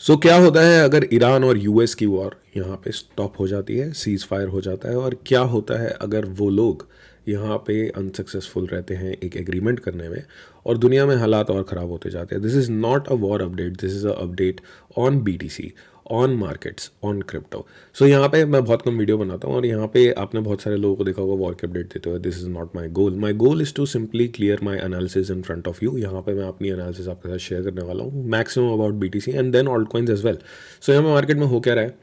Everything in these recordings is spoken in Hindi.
क्या होता है अगर ईरान और यूएस की वॉर यहाँ पे स्टॉप हो जाती है, सीज़ फायर हो जाता है, और क्या होता है अगर वो लोग यहाँ पे अनसक्सेसफुल रहते हैं एक एग्रीमेंट करने में और दुनिया में हालात और ख़राब होते जाते हैं। This is not a war update, this is a update on BTC, on markets, on crypto. यहाँ पे मैं बहुत कम वीडियो बनाता हूँ और यहाँ पे आपने बहुत सारे लोगों को देखा होगा वॉर के अपडेट देते हुए। This is not my goal is to simply clear my analysis in front of you. यहाँ पे मैं अपनी एनालिसिस आपके साथ शेयर करने वाला हूँ, maximum about BTC and then alt coins as well. यहाँ पे मार्केट में हो क्या रहा है,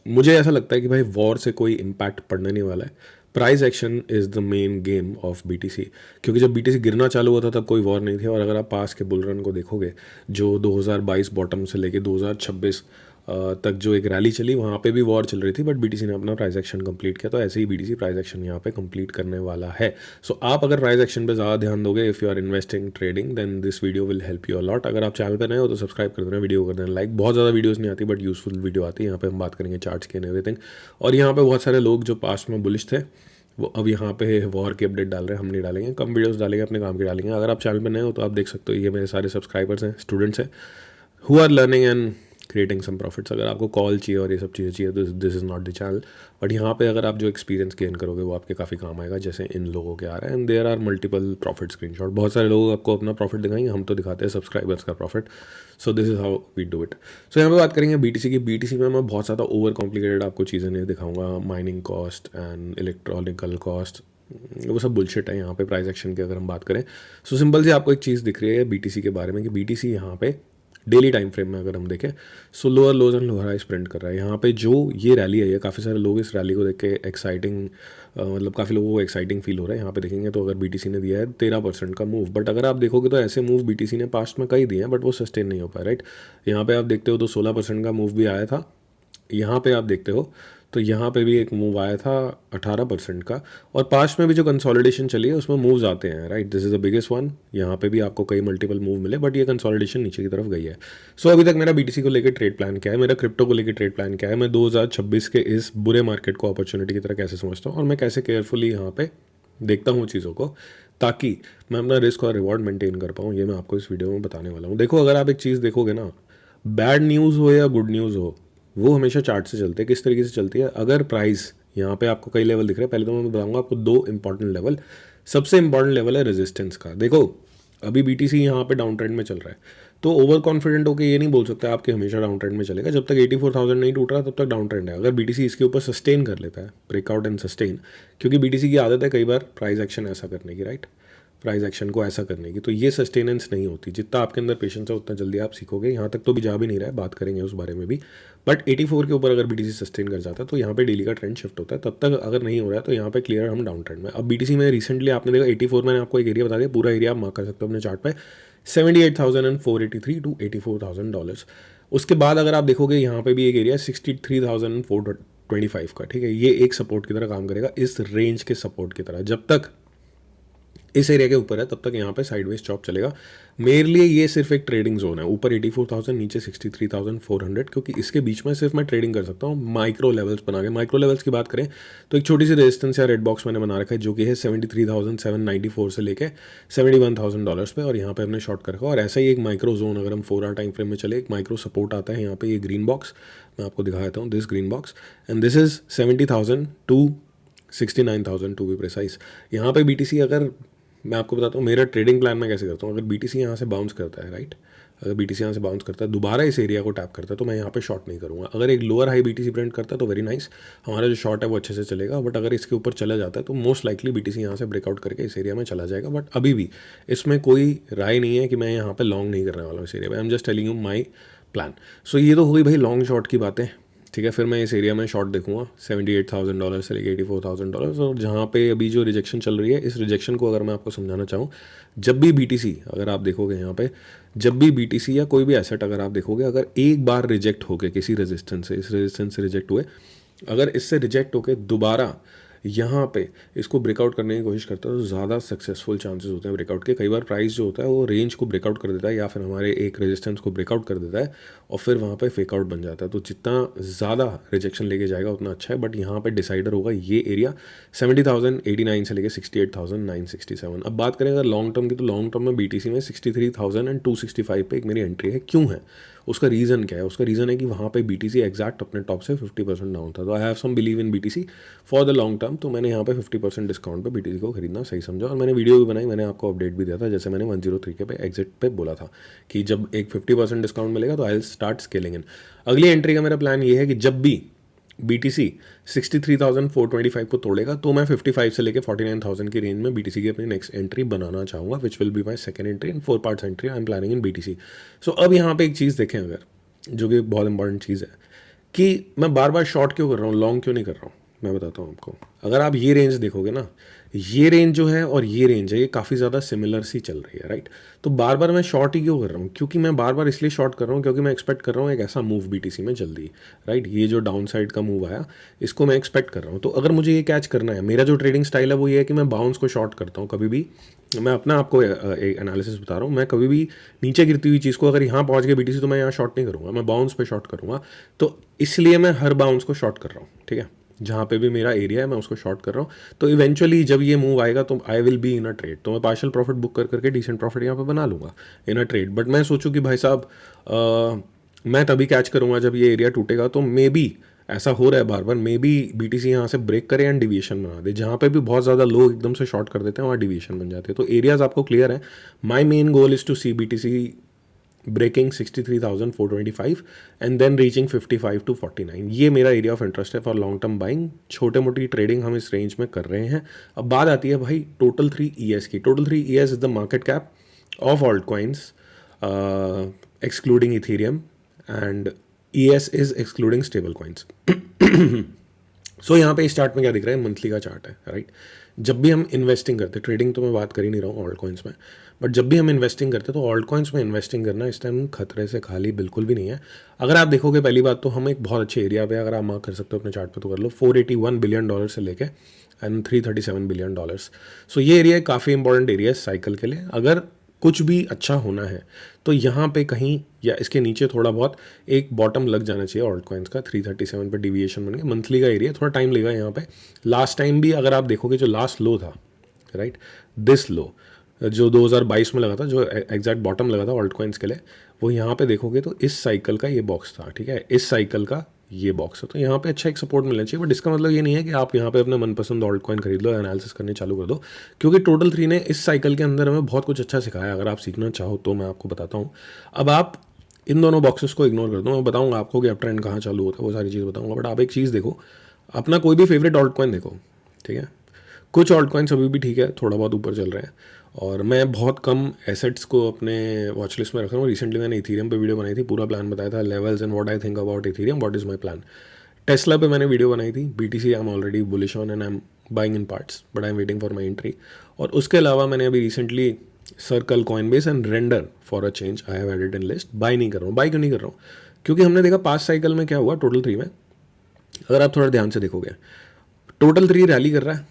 मुझे ऐसा लगता है कि भाई वॉर से कोई इम्पैक्ट पड़ने नहीं वाला है। Price action is the main game of BTC, क्योंकि जब बीटीसी गिरना चालू हुआ था तब कोई वॉर नहीं थी। और अगर आप पास के बुल रन को देखोगे, जो 2022 बॉटम से लेके 2026 तक जो एक रैली चली, वहाँ पे भी वॉर चल रही थी, बट बीटीसी ने अपना प्राइस एक्शन कंप्लीट किया। तो ऐसे ही बीटीसी प्राइस एक्शन यहाँ पे कंप्लीट करने वाला है। आप अगर प्राइस एक्शन पे ज़्यादा ध्यान दोगे, if you are investing trading, then this video will help you a lot. अगर आप चैनल पर नए हो तो सब्सक्राइब कर देना, वीडियो कर देना लाइक। बहुत ज़्यादा वीडियोस नहीं आती बट यूजफुल वीडियो आती है। यहाँ पे हम बात करेंगे चार्ट्स की एंड एवरीथिंग। और यहाँ पे बहुत सारे लोग जो पास्ट में बुलिश थे वो अब यहाँ पे वॉर की अपडेट डाल रहे हैं। हम नहीं डालेंगे, कम वीडियोस डालेंगे, अपने काम के डालेंगे। अगर आप चैनल पे नए हो तो आप देख सकते हो, ये मेरे सारे सब्सक्राइबर्स हैं, स्टूडेंट्स हैं, who are learning and creating some profits. अगर आपको कॉल चाहिए और ये सब चीज़ें चाहिए तो this is not the channel. But यहाँ पे अगर आप जो एक्सपीरियंस गेन करोगे वो आपके काफ़ी काम आएगा, जैसे इन लोगों के आ रहा है। And there are multiple profit screenshot. बहुत सारे लोग आपको अपना प्रॉफिट दिखाएंगे, हम तो दिखाते हैं सब्सक्राइबर्स का profit. This is how we do it. यहाँ पे बात करेंगे बीटीसी की। बीटीसी में मैं बहुत ज़्यादा ओवर कॉम्प्लिकेटेड आपको चीज़ें नहीं दिखाऊंगा। Mining cost and electronical cost, वो सब बुलशिट है। यहाँ पे प्राइस एक्शन की अगर हम बात करें, सिंपल सी आपको एक चीज़ दिख रही है बीटीसी के बारे में कि बीटीसी यहाँ पे डेली टाइम फ्रेम में अगर हम देखें, lower lows and lower highs print कर रहा है। यहाँ पे जो ये रैली है, काफ़ी सारे लोग इस रैली को देख के एक्साइटिंग, मतलब काफ़ी लोगों को एक्साइटिंग फील हो रहा है। यहाँ पे देखेंगे तो अगर बीटीसी ने दिया है 13% का मूव, बट अगर आप देखोगे तो ऐसे मूव बीटीसी ने पास्ट में कई दिए हैं बट वो सस्टेन नहीं हो पाए, राइट। यहाँ पे आप देखते हो तो 16% का मूव भी आया था। यहाँ पे आप देखते हो तो यहाँ पे भी एक मूव आया था 18% का। और पास्ट में भी जो कंसोलिडेशन चली है उसमें मूव्स आते हैं, right. This is the biggest one. यहाँ पे भी आपको कई मल्टीपल मूव मिले बट ये कंसोलिडेशन नीचे की तरफ गई है। अभी तक मेरा बीटीसी को लेकर ट्रेड प्लान क्या है, मेरा क्रिप्टो को लेकर ट्रेड प्लान क्या है, मैं 2026 के इस बुरे मार्केट को अपॉर्चुनिटी की तरह कैसे समझता हूँ और मैं कैसे केयरफुली यहाँ पे देखता हूँ चीज़ों को, ताकि मैं अपना रिस्क और रिवॉर्ड मेंटेन कर पाऊँ, ये मैं आपको इस वीडियो में बताने वाला हूँ। देखो, अगर आप एक चीज़ देखोगे ना, बैड न्यूज़ हो या गुड न्यूज़ हो, वो हमेशा चार्ट से चलते हैं। किस तरीके से चलती है, अगर प्राइस यहाँ पे आपको कई लेवल दिख रहे हैं, पहले तो मैं बताऊंगा आपको दो इंपॉर्टेंट लेवल। सबसे इंपॉर्टेंट लेवल है रेजिस्टेंस का। देखो, अभी बीटीसी यहाँ पे डाउन ट्रेंड में चल रहा है, तो ओवर कॉन्फिडेंट होकर ये नहीं बोल सकता आपके हमेशा डाउन ट्रेंड में चलेगा। जब तक 84,000 नहीं टूट रहा तब तक डाउन ट्रेंड है। अगर बीटीसी इसके ऊपर सस्टेन कर लेता है, ब्रेकआउट एंड सस्टेन, क्योंकि बीटीसी की आदत है कई बार प्राइस एक्शन ऐसा करने की, राइट, प्राइस एक्शन को ऐसा करने की, तो ये सस्टेनेंस नहीं होती। जितना आपके अंदर पेशेंस है उतना जल्दी आप सीखोगे। यहाँ तक तो भी जा भी नहीं रहा है, बात करेंगे उस बारे में भी। बट 84 के ऊपर अगर बीटीसी सस्टेन कर जाता है तो यहाँ पे डेली का ट्रेंड शिफ्ट होता है। तब तक अगर नहीं हो रहा है तो यहाँ पे क्लियर हम डाउन ट्रेंड में। अब बीटीसी में रिसेंटली आपने देखा 84, मैंने आपको एक एरिया बता दिया, पूरा एरिया आप मार्क कर सकते हो अपने चार्ट पे, 78,483 टू $84,000। उसके बाद अगर आप देखोगे यहाँ पे भी एक एरिया 63,425 का, ठीक है। ये एक सपोर्ट की तरह काम करेगा, इस रेंज के सपोर्ट की तरह। जब तक इस एरिया के ऊपर है तब तक यहाँ पे साइडवेज चॉप चलेगा। मेरे लिए ये सिर्फ एक ट्रेडिंग जोन है, ऊपर 84,000, नीचे 63,400, क्योंकि इसके बीच में सिर्फ मैं ट्रेडिंग कर सकता हूँ माइक्रो लेवल्स बना के। माइक्रो लेवल्स की बात करें तो एक छोटी सी रेजिस्टेंस या रेड बॉक्स मैंने बना रखा है, जो कि है 73,794 से लेके $71,000 पे, और यहाँ पे हमने शॉर्ट कर रखा है। और ऐसा ही एक माइक्रो जोन, अगर हम 4 आवर टाइम फ्रेम में चले, एक माइक्रो सपोर्ट आता है यहाँ पे, ये ग्रीन बॉक्स मैं आपको दिखा देता हूँ, this green box, and this is 70,000 to 69,000 to be precise. यहाँ पे बीटीसी, अगर मैं आपको बताता हूँ मेरा ट्रेडिंग प्लान मैं कैसे करता हूँ। अगर बीटीसी यहाँ से बाउंस करता है, राइट, अगर बीटीसी यहाँ से बाउंस करता है, दोबारा इस एरिया को टैप करता है, तो मैं यहाँ पे शॉर्ट नहीं करूँगा। अगर एक लोअर हाई बीटीसी प्रिंट करता है तो वेरी नाइस, हमारा जो शॉर्ट है वो अच्छे से चलेगा। बट अगर इसके ऊपर चला जाता है तो मोस्ट लाइकली बीटीसी यहाँ से ब्रेकआउट करके इस एरिया में चला जाएगा। बट अभी भी इसमें कोई राय नहीं है कि मैं यहाँ पर लॉन्ग नहीं करने वाला हूँ इस एरिया में। I am just telling you my plan. ये तो हो गई भाई लॉन्ग शॉर्ट की बातें, ठीक है। फिर मैं इस एरिया में शॉर्ट देखूंगा $78,000 से लेके $84,000। और जहाँ पे अभी जो रिजेक्शन चल रही है, इस रिजेक्शन को अगर मैं आपको समझाना चाहूँ, जब भी बीटीसी, अगर आप देखोगे यहाँ पे, जब भी बीटीसी या कोई भी एसेट अगर आप देखोगे, अगर एक बार रिजेक्ट हो गए किसी रेजिस्टेंस से, इस रेजिस्टेंस से रिजेक्ट हुए, अगर इससे रिजेक्ट होके दोबारा यहाँ पे इसको ब्रेकआउट करने की कोशिश करता है तो ज़्यादा सक्सेसफुल चांसेस होते हैं ब्रेकआउट के। कई बार प्राइस जो होता है वो रेंज को ब्रेकआउट कर देता है या फिर हमारे एक रेजिस्टेंस को ब्रेकआउट कर देता है और फिर वहाँ पे फेकआउट बन जाता है। तो जितना ज़्यादा रिजेक्शन लेके जाएगा उतना अच्छा है, बट यहाँ पे डिसाइडर होगा ये एरिया 70,089 से लेके 68,967। अब बात करें अगर लॉन्ग टर्म की, तो लॉन्ग टर्म में BTC में 63,265 पे एक मेरी एंट्री है। क्यों है? उसका रीज़न क्या है? उसका रीज़न है कि वहाँ पे BTC एग्जैक्ट अपने टॉप से 50% डाउन था। तो I have some believe in BTC for the long term. तो मैंने यहाँ पे 50% डिस्काउंट पे BTC को खरीदना सही समझा और मैंने वीडियो भी बनाई, मैंने आपको अपडेट भी दिया था, जैसे मैंने 103 के पे एग्जिट पे बोला था कि जब एक 50% डिस्काउंट मिलेगा तो आई विल स्टार्ट स्केलिंग इन। अगली एंट्री का मेरा प्लान ये है कि जब भी BTC 63,425 को तोड़ेगा तो मैं 55 से लेके 49,000 की रेंज में BTC की अपनी नेक्स्ट एंट्री बनाना चाहूँगा, which will be my second entry in 4 parts entry I am planning in BTC। सो अब यहाँ पे एक चीज़ देखें अगर, जो कि बहुत इंपॉर्टेंट चीज़ है कि मैं बार बार शॉर्ट क्यों कर रहा हूँ, लॉन्ग क्यों नहीं कर रहा हूँ। मैं बताता हूँ आपको। अगर आप ये रेंज देखोगे ना, ये रेंज जो है और ये रेंज है, ये काफ़ी ज़्यादा सिमिलर सी चल रही है, राइट। तो बार बार मैं शॉर्ट ही क्यों कर रहा हूँ? क्योंकि मैं बार बार इसलिए शॉर्ट कर रहा हूँ क्योंकि मैं एक्सपेक्ट कर रहा हूँ एक ऐसा मूव BTC में जल्दी, राइट। ये जो डाउन साइड का मूव आया इसको मैं एक्सपेक्ट कर रहा हूँ। तो अगर मुझे ये कैच करना है, मेरा जो ट्रेडिंग स्टाइल है वो ये है कि मैं बाउंस को शॉर्ट करता हूँ कभी भी। मैं अपना आपको एक एनालिसिस बता रहा हूँ, मैं कभी भी नीचे गिरती हुई चीज़ को अगर यहाँ पहुँच गया BTC तो मैं यहाँ शॉर्ट नहीं करूँगा, मैं बाउंस पे शॉर्ट करूँगा। तो इसलिए मैं हर बाउंस को शॉर्ट कर रहा हूँ, ठीक है। जहाँ पे भी मेरा एरिया है मैं उसको शॉर्ट कर रहा हूँ। तो इवेंचुअली जब ये मूव आएगा तो I will be in a trade, तो मैं पार्शियल प्रॉफिट बुक कर करके डिसेंट प्रॉफिट यहाँ पे बना लूँगा इन अ ट्रेड। बट मैं सोचूँ कि भाई साहब मैं तभी कैच करूँगा जब ये एरिया टूटेगा। तो मे बी ऐसा हो रहा है बार बार, मे बी BTC यहाँ से ब्रेक करे एंड डिविएशन बना दे। जहाँ पे भी बहुत ज़्यादा लोग एकदम से शॉर्ट कर देते हैं वहाँ डिविएशन बन जाते हैं। तो एरियाज आपको क्लियर है। My main goal is to see BTC breaking 63,425 and then reaching 55 to 49। ये मेरा एरिया ऑफ इंटरेस्ट है फॉर लॉन्ग टर्म बाइंग। छोटे मोटी ट्रेडिंग हम इस रेंज में कर रहे हैं। अब बात आती है भाई टोटल 3 ES की। Total 3 ES is the market cap of altcoins excluding Ethereum and ES is excluding stablecoins. So यहाँ पे इस चार्ट में क्या दिख रहा है, मंथली का चार्ट है, राइट। जब भी हम इन्वेस्टिंग करते, ट्रेडिंग तो मैं बात कर ही नहीं रहा हूँ ऑल्ट कॉइन्स में, बट जब भी हम इन्वेस्टिंग करते हैं तो ऑल्ट कॉइन्स में इन्वेस्टिंग करना इस टाइम खतरे से खाली बिल्कुल भी नहीं है। अगर आप देखोगे, पहली बात तो हम एक बहुत अच्छे एरिया पे, अगर आप मार्क कर सकते हो अपने चार्ट पे तो कर लो, $481 बिलियन से लेके एंड $337 बिलियन। सो ये एरिया काफ़ी इंपॉर्टेंट एरिया है साइकिल के लिए। अगर कुछ भी अच्छा होना है तो यहाँ पे कहीं या इसके नीचे थोड़ा बहुत एक बॉटम लग जाना चाहिए ऑल्ट कॉइन्स का। 337 पे डिविएशन बन गया, मंथली का एरिया, थोड़ा टाइम लेगा यहाँ पे। लास्ट टाइम भी अगर आप देखोगे जो लास्ट लो था, राइट, दिस लो जो 2022 में लगा था, जो एग्जैक्ट बॉटम लगा था ऑल्ट कॉइन्स के लिए, वो यहाँ पे देखोगे तो इस साइकिल का ये बॉक्स था, ठीक है, इस साइकिल का ये बॉक्स है। तो यहाँ पे अच्छा एक सपोर्ट मिलना चाहिए। बट इसका मतलब ये नहीं है कि आप यहाँ पे अपने मनपसंद ऑल्ट कॉइन खरीद लो, एनालिसिस करने चालू कर दो, क्योंकि टोटल 3 ने इस साइकिल के अंदर हमें बहुत कुछ अच्छा सिखाया। अगर आप सीखना चाहो तो मैं आपको बताता हूँ। अब आप इन दोनों बॉक्सेस को इग्नोर कर दो, मैं बताऊँगा आपको कि अप ट्रेंड कहाँ चालू होता है, वो सारी चीज़ बताऊँगा। बट आप एक चीज़ देखो, अपना कोई भी फेवरेट ऑल्ट कॉइन देखो, ठीक है। कुछ ऑल्ट कॉइन्स अभी भी ठीक है, थोड़ा बहुत ऊपर चल रहे हैं, और मैं बहुत कम एसेट्स को अपने वॉच लिस्ट में रख रहा हूँ। रिसेंटली मैंने इथेरियम पे वीडियो बनाई थी, पूरा प्लान बताया था, levels and what I think about Ethereum, what is my plan. Tesla पे मैंने वीडियो बनाई थी, BTC I am already bullish on and I am buying in parts, but I am waiting for my entry. और उसके अलावा मैंने अभी recently circle, Coinbase and Render for a change I have added in list. Buy नहीं कर रहा हूँ। बाय क्यों नहीं कर रहा हूँ? क्योंकि हमने देखा पास्ट साइकिल में क्या हुआ टोटल 3 में। अगर आप थोड़ा ध्यान से देखोगे, टोटल 3 रैली कर रहा है,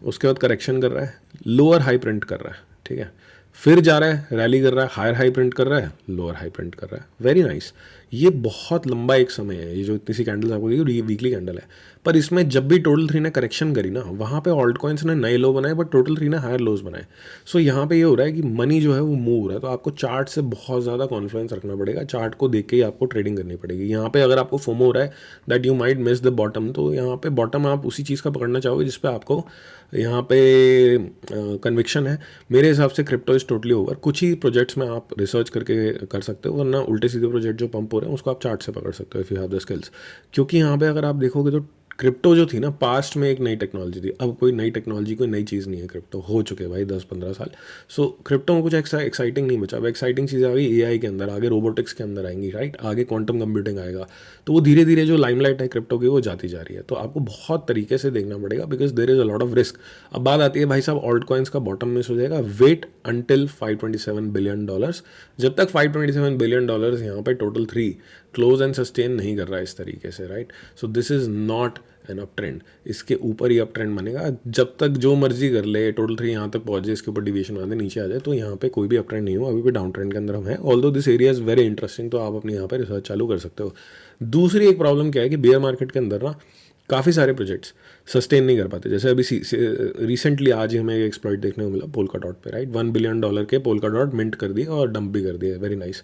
उसके बाद करेक्शन कर रहा है, लोअर हाई प्रिंट कर रहा है, ठीक है, फिर जा रहा है, रैली कर रहा है, हायर हाई प्रिंट कर रहा है, लोअर हाई प्रिंट कर रहा है। Very nice. ये बहुत लंबा एक समय है, ये जो इतनी सी कैंडल्स आपको देखिए, ये वीकली कैंडल है। पर इसमें जब भी टोटल 3 ने करेक्शन करी ना, वहाँ पे ऑल्ट कॉइन्स ने नए लो बनाए, बट टोटल 3 ने हायर लोज बनाए। सो यहाँ पे ये हो रहा है कि मनी जो है वो मूव हो रहा है। तो आपको चार्ट से बहुत ज़्यादा कॉन्फिडेंस रखना पड़ेगा, चार्ट को देख के ही आपको ट्रेडिंग करनी पड़ेगी। यहाँ पे अगर आपको फोमो हो रहा है that you might miss the bottom, तो यहाँ पे बॉटम आप उसी चीज़ का पकड़ना चाहोगे जिस पे आपको यहाँ पे कन्विक्शन है। मेरे हिसाब से क्रिप्टो इज टोटली ओवर। कुछ ही प्रोजेक्ट्स में आप रिसर्च करके कर सकते हो, वरना उल्टे सीधे प्रोजेक्ट जो पंप हो रहे हैं उसको आप चार्ट से पकड़ सकते हो if you have the skills. क्योंकि यहाँ पे अगर आप देखोगे तो क्रिप्टो जो थी ना, पास्ट में एक नई टेक्नोलॉजी थी। अब कोई नई टेक्नोलॉजी, कोई नई चीज़ नहीं है, क्रिप्टो हो चुके भाई 10-15 साल। सो क्रिप्टो में कुछ एक्साइटिंग नहीं बचा। अब एक्साइटिंग चीज़ें आ गई AI के अंदर, आगे रोबोटिक्स के अंदर आएंगी, राइट, आगे क्वांटम कंप्यूटिंग आएगा। तो वो धीरे धीरे जो लाइमलाइट है क्रिप्टो की वो जाती जा रही है। तो आपको बहुत तरीके से देखना पड़ेगा, because there is a lot of risk. अब बात आती है भाई साहब ऑल्ट कॉइन्स का बॉटम मिस हो जाएगा, वेट अंटिल $527 बिलियन। जब तक $527 बिलियन यहाँ पे टोटल 3 क्लोज एंड सस्टेन नहीं कर रहा है इस तरीके से, right. So this is not an up trend, इसके ऊपर ही अप ट्रेंड बनेगा। जब तक जो मर्जी कर ले, टोटल 3 यहाँ तक पहुँच जाए, इसके ऊपर डिविएशन आ जाए, नीचे आ जाए, तो यहाँ पे कोई भी अप ट्रेंड नहीं हो, अभी भी डाउन ट्रेंड के अंदर हम हैं। Although this area is very interesting, तो आप अपने यहाँ पे रिसर्च चालू कर सकते हो। दूसरी एक प्रॉब्लम क्या है कि बेयर मार्केट के अंदर ना काफ़ी सारे प्रोजेक्ट्स सस्टेन नहीं कर पाते। जैसे अभी रिसेंटली आज ही हमें एक एक्सप्लॉइट देखने को मिला पोल्का डॉट पे, राइट, $1 बिलियन के पोल्का डॉट मिंट कर दिए और डंप भी कर दिए, वेरी नाइस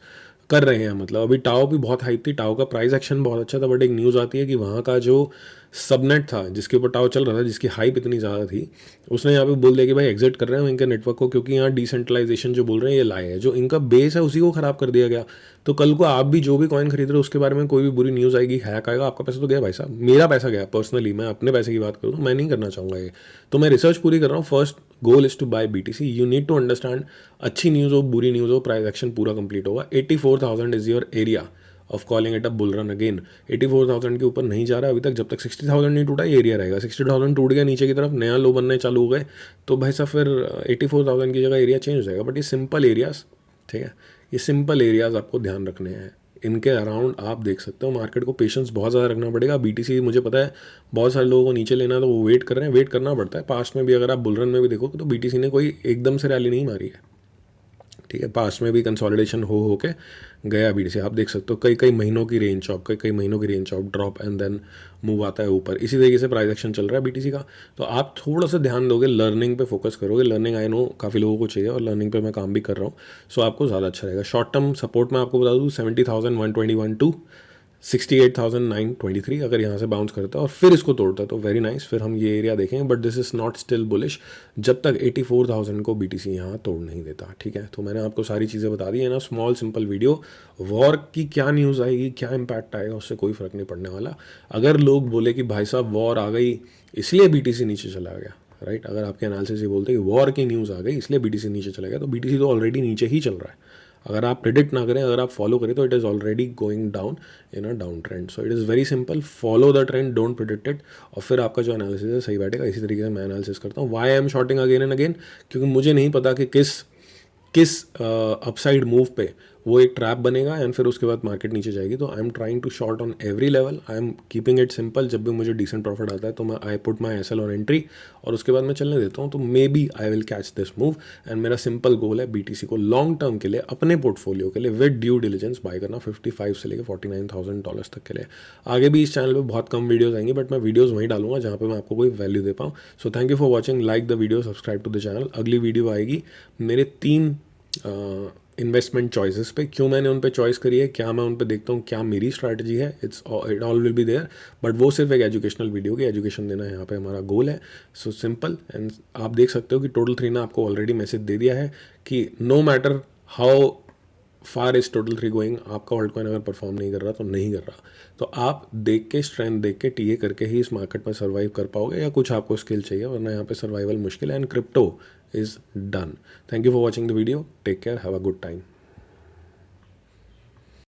कर रहे हैं। मतलब अभी टाओ भी बहुत हाइप थी, टाओ का प्राइस एक्शन बहुत अच्छा था, बट एक न्यूज़ आती है कि वहाँ का जो सबनेट था जिसके ऊपर टाओ चल रहा था, जिसकी हाइप इतनी ज़्यादा थी, उसने यहाँ पे बोल दिया कि भाई एग्जिट कर रहे हैं इनके नेटवर्क को, क्योंकि यहाँ डिसेंट्रलाइजेशन जो बोल रहे हैं ये लाए है, जो इनका बेस है उसी को ख़राब कर दिया गया। तो कल को आप भी जो भी कॉइन खरीद रहे हो उसके बारे में कोई भी बुरी न्यूज़ आएगी, हैक आएगा, आपका पैसा तो गया भाई साहब, मेरा पैसा गया। पर्सनली मैं अपने पैसे की बात करूँ तो मैं नहीं करना चाहूँगा ये, तो मैं रिसर्च पूरी कर रहा हूँ। First goal is to buy BTC। You need to understand, अच्छी न्यूज़ हो बुरी न्यूज़ हो, प्राइस एक्शन पूरा कंप्लीट होगा। 84,000 is your area of calling it a bull run again. 84,000 के ऊपर नहीं जा रहा अभी तक, जब तक 60,000 नहीं टूटा ये एरिया रहेगा। 60,000 टूट गया नीचे की तरफ, नया लो बनने चालू हो गए, तो भाई साहब फिर 84,000 की जगह एरिया चेंज हो जाएगा। बट ये सिंपल एरियाज, ठीक है, ये सिंपल एरियाज आपको ध्यान रखने हैं, इनके अराउंड आप देख सकते हो। मार्केट को पेशेंस बहुत ज़्यादा रखना पड़ेगा। BTC मुझे पता है बहुत सारे लोगों को नीचे लेना है तो वो वेट कर रहे हैं, वेट करना पड़ता है। पास्ट में भी अगर आप बुल रन में भी देखोगे तो BTC ने कोई एकदम से रैली नहीं मारी है, ठीक है, पास में भी कंसोलिडेशन हो के गया BTC। आप देख सकते हो कई कई महीनों की रेंज ऑफ, कई महीनों की range of drop and then move आता है ऊपर। इसी तरीके से प्राइस एक्शन चल रहा है BTC का। तो आप थोड़ा सा ध्यान दोगे, लर्निंग पे फोकस करोगे। लर्निंग आई नो काफ़ी लोगों को चाहिए और लर्निंग पे मैं काम भी कर रहा हूँ, सो आपको ज़्यादा अच्छा रहेगा। शॉर्ट टर्म सपोर्ट मैं आपको बता दूँ 70,121 टू 68,923। अगर यहाँ से बाउंस करता है और फिर इसको तोड़ता है तो वेरी नाइस, फिर हम ये एरिया देखेंगे। But this is not still bullish जब तक 84,000 को BTC यहाँ तोड़ नहीं देता, ठीक है। तो मैंने आपको सारी चीज़ें बता दी है ना, स्मॉल सिंपल वीडियो। वॉर की क्या न्यूज़ आएगी, क्या इम्पैक्ट आएगा, उससे कोई फ़र्क नहीं पड़ने वाला। अगर लोग बोले कि भाई साहब वॉर आ गई इसलिए BTC नीचे चला गया, राइट, अगर आपके एनालिसिस ये बोलते हैं कि वॉर की न्यूज़ आ गई इसलिए BTC नीचे चला गया, तो BTC तो ऑलरेडी नीचे ही चल रहा है। अगर आप प्रिडिक्ट ना करें, अगर आप फॉलो करें, तो it is already going down in a down trend. So it is very simple, follow the trend, don't predict it, और फिर आपका जो एनालिसिस है सही बैठेगा। इसी तरीके से मैं एनालिसिस करता हूँ। Why I am shorting again and again, क्योंकि मुझे नहीं पता कि किस अपसाइड मूव पे वो एक ट्रैप बनेगा एंड फिर उसके बाद मार्केट नीचे जाएगी। तो I am trying to short on every level, I am keeping it simple. जब भी मुझे डिसेंट प्रॉफिट आता है तो मैं I put my SL on entry और उसके बाद मैं चलने देता हूँ। तो maybe I will catch this move and मेरा सिंपल गोल है BTC को लॉन्ग टर्म के लिए अपने पोर्टफोलियो के लिए विद ड्यू डिलिजेंस बाय करना 55 से लेकर $49,000 तक के लिए। आगे भी इस चैनल पे बहुत कम वीडियोस आएंगी, बट मैं वीडियोस वहीं डालूंगा जहाँ पे मैं आपको कोई वैल्यू दे पाऊँ। So thank you for watching, like the video, subscribe to the channel. अगली वीडियो आएगी मेरे 3 इन्वेस्टमेंट चॉइसेस पे, क्यों मैंने उन पे चॉइस करी है, क्या मैं उन पे देखता हूँ, क्या मेरी स्ट्रैटेजी है। It all will be there, but वो सिर्फ एक एजुकेशनल वीडियो की एजुकेशन देना यहाँ पे हमारा गोल है। सो सिंपल, एंड आप देख सकते हो कि टोटल 3 ने आपको ऑलरेडी मैसेज दे दिया है कि no matter how far is total 3 going, आपका होल्ड कॉइन अगर परफॉर्म नहीं कर रहा तो नहीं कर रहा। तो आप देख के, स्ट्रेंथ देख के, टीए करके ही इस मार्केट में सर्वाइव कर पाओगे, या कुछ आपको स्किल चाहिए, वरना यहाँ पे सर्वाइवल मुश्किल है। And crypto is done. Thank you for watching the video, take care, have a good time.